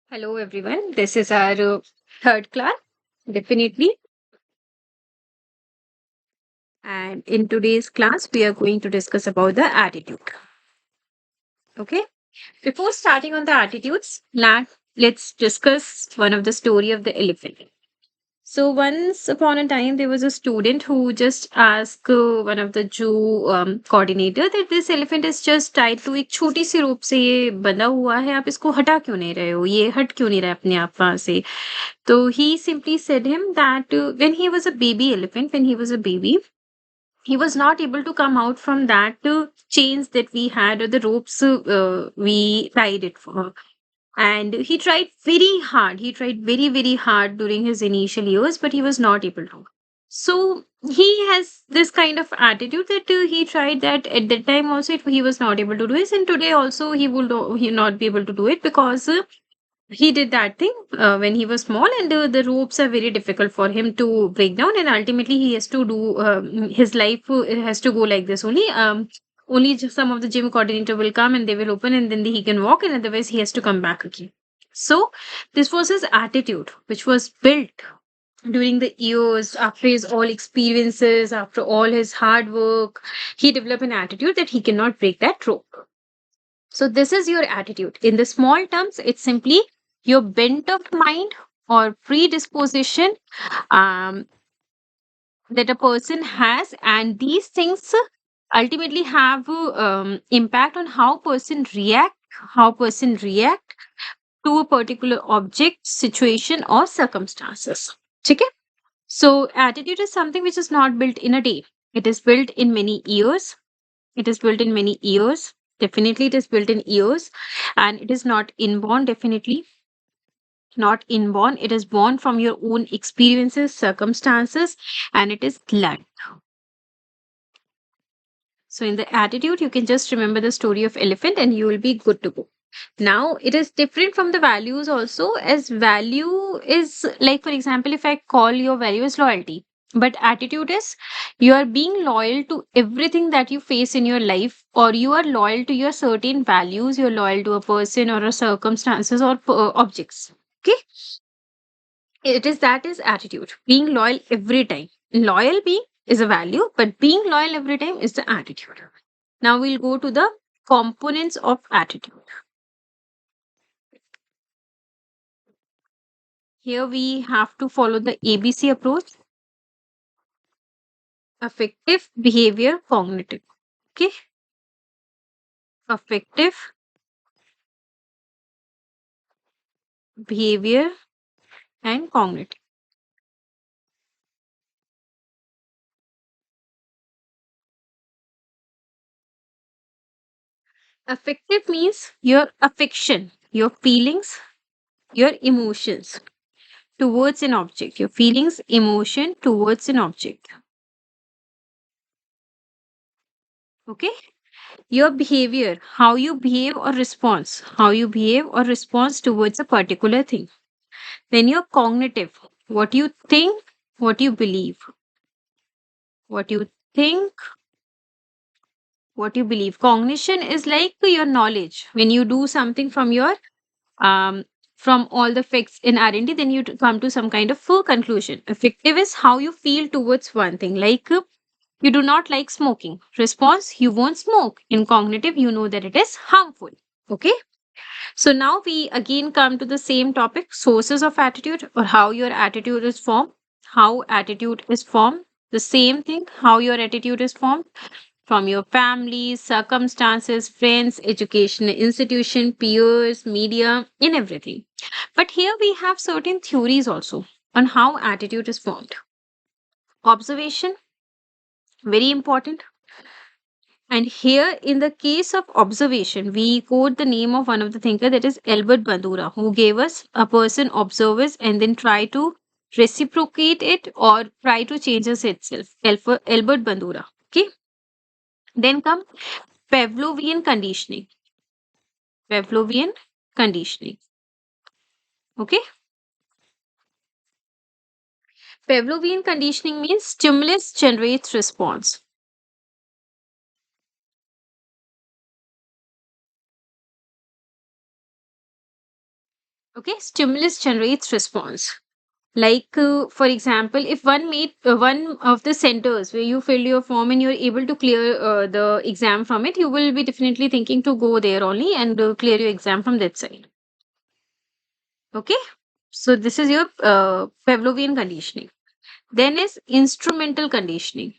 Hello, everyone. This is our third class, definitely. And in today's class, we are going to discuss about the attitude. Okay. Before starting on the attitudes, let's discuss one of the story of the elephant. So once upon a time, there was a student who just asked one of the zoo coordinator that this elephant is just tied to एक छोटी सी rope से ये बंधा हुआ है आप इसको हटा क्यों नहीं रहे हो ये हट क्यों नहीं रहा है अपने आप वहां से so he simply said him that when he was a baby elephant, when he was a baby, he was not able to come out from that chains that we had or the ropes we tied it for. And he tried very hard. He tried very, very hard during his initial years, but he was not able to. So he has this kind of attitude that he tried that at that time also he was not able to do it, and today also he not be able to do it because he did that thing when he was small and the ropes are very difficult for him to break down and ultimately he has to do his life has to go like this only only some of the gym coordinator will come and they will open and then he can walk and otherwise he has to come back again. So this was his attitude which was built during the years after his all experiences, after all his hard work. He developed an attitude that he cannot break that rope. So, this is your attitude. In the small terms, it's simply your bent of mind or predisposition um, that a person has, and these things ultimately have impact on how person react to a particular object, situation, or circumstances. Okay? So, attitude is something which is not built in a day. It is built in many years. It is built in many years. Definitely, it is built in years, and it is not inborn. Definitely, not inborn. It is born from your own experiences, circumstances, and it is learned. So, in the attitude, you can just remember the story of elephant, and you will be good to go. Now, it is different from the values also, as value is like, for example, if I call your value as loyalty, but attitude is you are being loyal to everything that you face in your life, or you are loyal to your certain values, you're loyal to a person or a circumstances or objects. Okay, it is that is attitude, being loyal every time. Loyal being is a value, but being loyal every time is the attitude. Now, we'll go to the components of attitude. Here we have to follow the ABC approach: affective, behavior, cognitive. Okay, affective, behavior, and cognitive. Affective means your affection, your feelings, your emotions towards an object, your feelings, emotion towards an object. Okay, your behavior, how you behave or response towards a particular thing. Then your cognitive, what you think, what you believe, what you think, what you believe. Cognition is like your knowledge. When you do something from your um from all the facts in R&D, then you come to some kind of full conclusion. Effective is how you feel towards one thing. Like you do not like smoking. Response, you won't smoke. In cognitive, you know that it is harmful. Okay. So now we again come to the same topic, sources of attitude or how your attitude is formed. How attitude is formed. The same thing, how your attitude is formed from your family, circumstances, friends, educational institution, peers, media, in everything. But here we have certain theories also on how attitude is formed. Observation, very important. And here, in the case of observation, we quote the name of one of the thinker that is Albert Bandura, who gave us a person observes and then try to reciprocate it or try to change us itself. Albert Bandura. Okay. Then come Pavlovian conditioning. Pavlovian conditioning. Okay. Pavlovian conditioning means stimulus generates response. Okay, stimulus generates response. Like, for example, if one of the centers where you fill your form and you're able to clear the exam from it, you will be definitely thinking to go there only and clear your exam from that side. Okay, so this is your Pavlovian conditioning. Then is instrumental conditioning.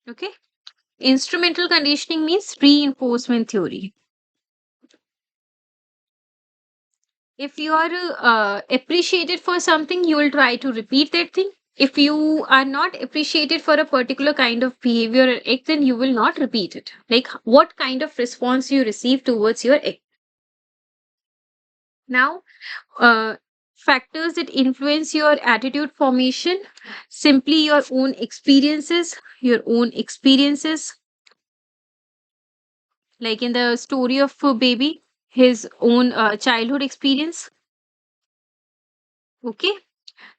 Okay, instrumental conditioning means reinforcement theory. If you are appreciated for something, you will try to repeat that thing. If you are not appreciated for a particular kind of behavior or act, then you will not repeat it. Like what kind of response you receive towards your act. Now, uh, factors that influence your attitude formation, simply your own experiences, like in the story of a baby, his own childhood experience. Okay,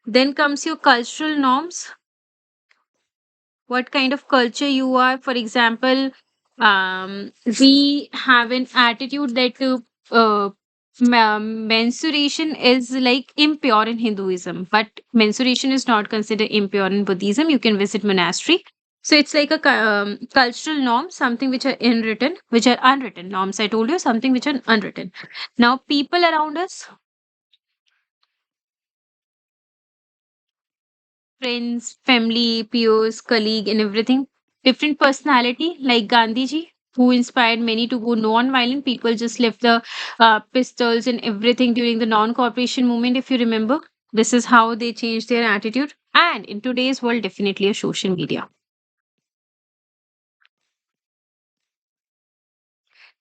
then comes your cultural norms, what kind of culture you are. For example, we have an attitude that menstruation is like impure in Hinduism, but menstruation is not considered impure in Buddhism. You can visit monastery. So it's like a cultural norm, something which are unwritten, which are unwritten norms. I told you something which are unwritten. Now, people around us, friends, family, peers, colleague, and everything. Different personality, like Gandhiji, who inspired many to go non-violent. People just left the pistols and everything during the non-cooperation movement. If you remember, this is how they changed their attitude. And in today's world, definitely a social media.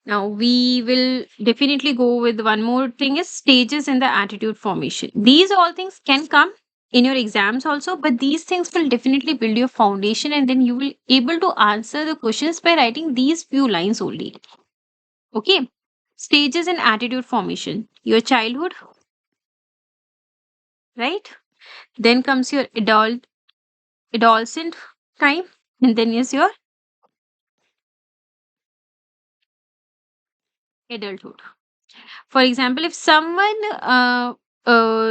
Now we will definitely go with one more thing is stages in the attitude formation. These all things can come in your exams also, but these things will definitely build your foundation and then you will able to answer the questions by writing these few lines only. Okay. Stages in attitude formation. Your childhood, right? Then comes your adolescent time, and then is your adulthood. For example, if someone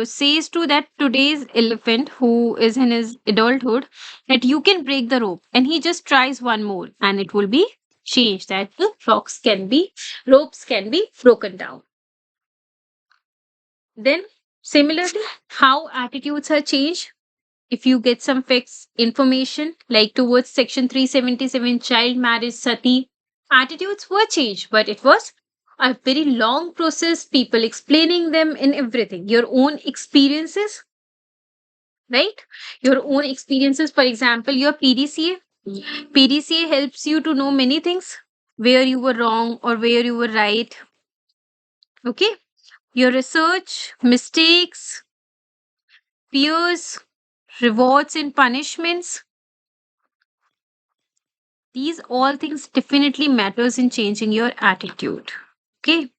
says to that today's elephant who is in his adulthood that you can break the rope, and he just tries one more, and it will be changed that the ropes can be broken down. Then, similarly, how attitudes are changed. If you get some facts information like towards section 377 child marriage sati, attitudes were changed, but it was a very long process, people explaining them in everything, your own experiences, right? Your own experiences. For example, your PDCA helps you to know many things, where you were wrong or where you were right. Okay, your research, mistakes, peers, rewards and punishments, these all things definitely matters in changing your attitude. Okay,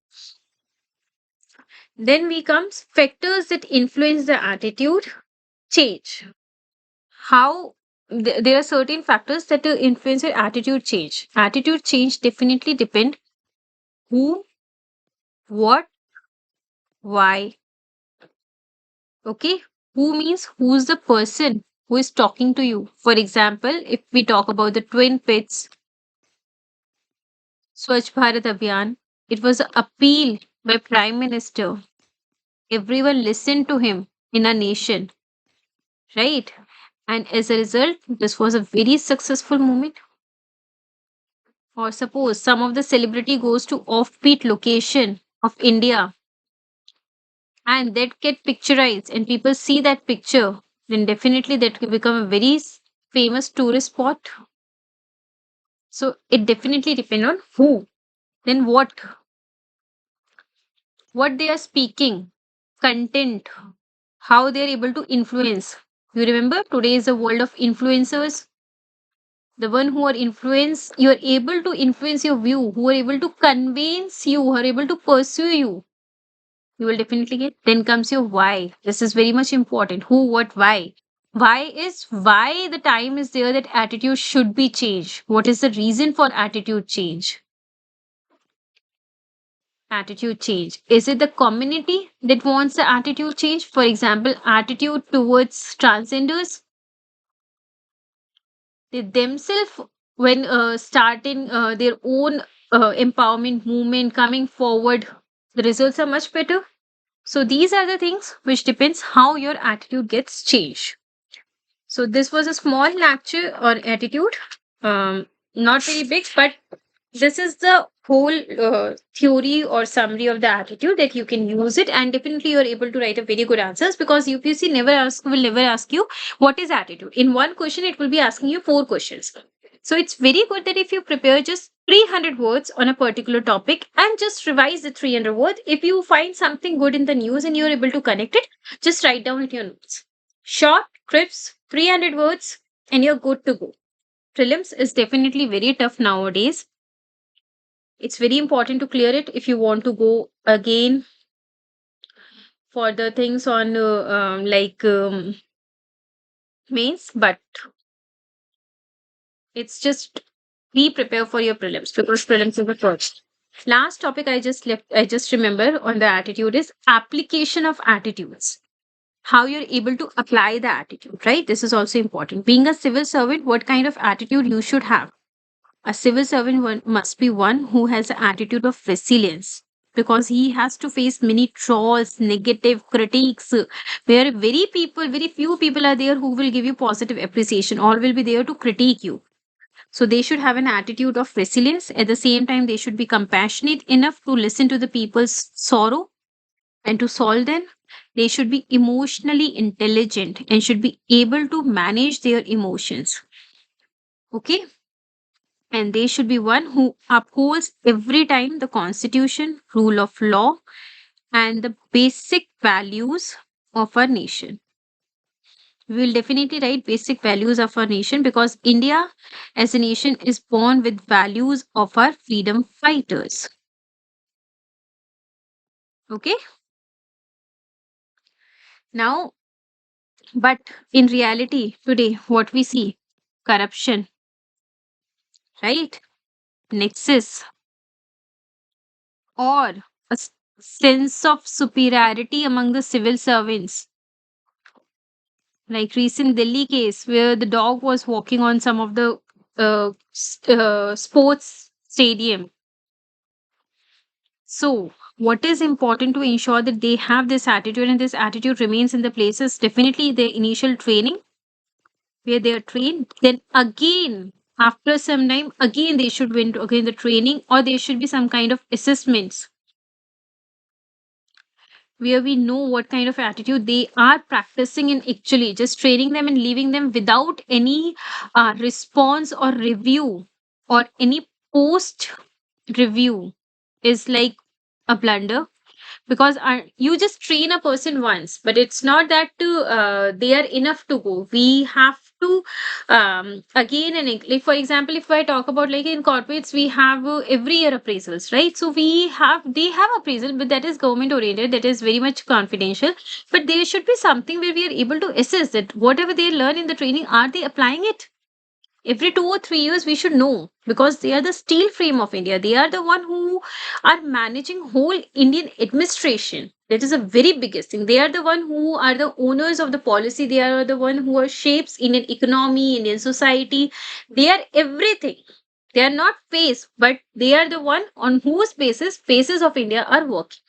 then we comes factors that influence the attitude change. How there are certain factors that influence your attitude change. Attitude change definitely depend who, what, why. Okay, who means who's the person who is talking to you. For example, if we talk about the twin pits Swachh Bharat Abhiyan, it was an appeal by Prime Minister. Everyone listened to him in a nation, right? And as a result, this was a very successful movement. Or suppose some of the celebrity goes to offbeat location of India and that get picturized and people see that picture, then definitely that will become a very famous tourist spot. So it definitely depends on who, then what they are speaking, content, how they are able to influence. You remember today is a world of influencers, the one who are influence, you are able to influence your view, who are able to convince you, who are able to pursue you, you will definitely get. Then comes your why. This is very much important. Who, what, why. Why the time is there that attitude should be changed? What is the reason for attitude change? Attitude change. Is it the community that wants the attitude change? For example, attitude towards transgenders, they themselves, when starting their own empowerment movement coming forward, the results are much better. So these are the things which depends how your attitude gets changed. So this was a small lecture on attitude, not very big, but this is the whole theory or summary of the attitude that you can use it, and definitely you're able to write a very good answers, because UPSC never ask you what is attitude. In one question, it will be asking you four questions. So it's very good that if you prepare just 300 words on a particular topic and just revise the 300 words, if you find something good in the news and you're able to connect it, just write down it in your notes. Short, crisp, 300 words, and you're good to go. Prelims is definitely very tough nowadays. It's very important to clear it if you want to go again for the things on mains, but it's just be prepared for your prelims, because prelims is the first. Last topic I just remember on the attitude is application of attitudes. How you're able to apply the attitude, right? This is also important. Being a civil servant, what kind of attitude you should have? A civil servant must be one who has an attitude of resilience, because he has to face many trolls, negative critiques, where very few people are there who will give you positive appreciation. All will be there to critique you. So they should have an attitude of resilience. At the same time, they should be compassionate enough to listen to the people's sorrow and to solve them. They should be emotionally intelligent and should be able to manage their emotions. Okay, and they should be one who upholds every time the constitution, rule of law, and the basic values of our nation. We will definitely write basic values of our nation, because India as a nation is born with values of our freedom fighters. Okay, now, but in reality today, what we see, corruption, right? Nexus, or sense of superiority among the civil servants, like recent Delhi case where the dog was walking on some of the sports stadium. So, what is important to ensure that they have this attitude and this attitude remains in the places? Definitely their initial training, where they are trained. Then again, after some time, again they should win again the training, or there should be some kind of assessments where we know what kind of attitude they are practicing, and actually just training them and leaving them without any response or review or any post review is like a blunder, because you just train a person once, but it's not that they are enough to go. We have to again and like, for example, if I talk about like in corporates, we have every year appraisals, right? So they have appraisal, but that is government oriented, that is very much confidential. But there should be something where we are able to assess that whatever they learn in the training, are they applying it? Every 2 or 3 years we should know, because they are the steel frame of India. They are the one who are managing whole Indian administration. That is a very biggest thing. They are the one who are the owners of the policy. They are the one who are shapes Indian economy, Indian society. They are everything. They are not face, but they are the one on whose basis faces of India are working.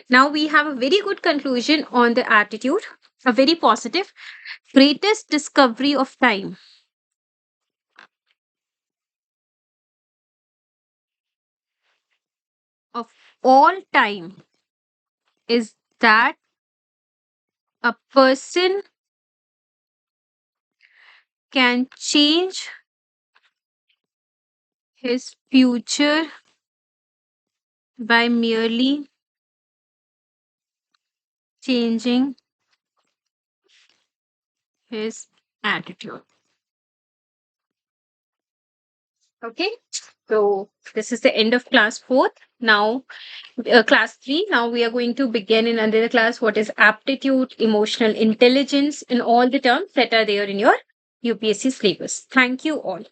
Now we have a very good conclusion on the attitude, a very positive. Greatest discovery of time, of all time, is that a person can change his future by merely changing his attitude. Okay, so this is the end of class 4th. Now, class 3. Now we are going to begin in another class what is aptitude, emotional intelligence, and all the terms that are there in your UPSC syllabus. Thank you all.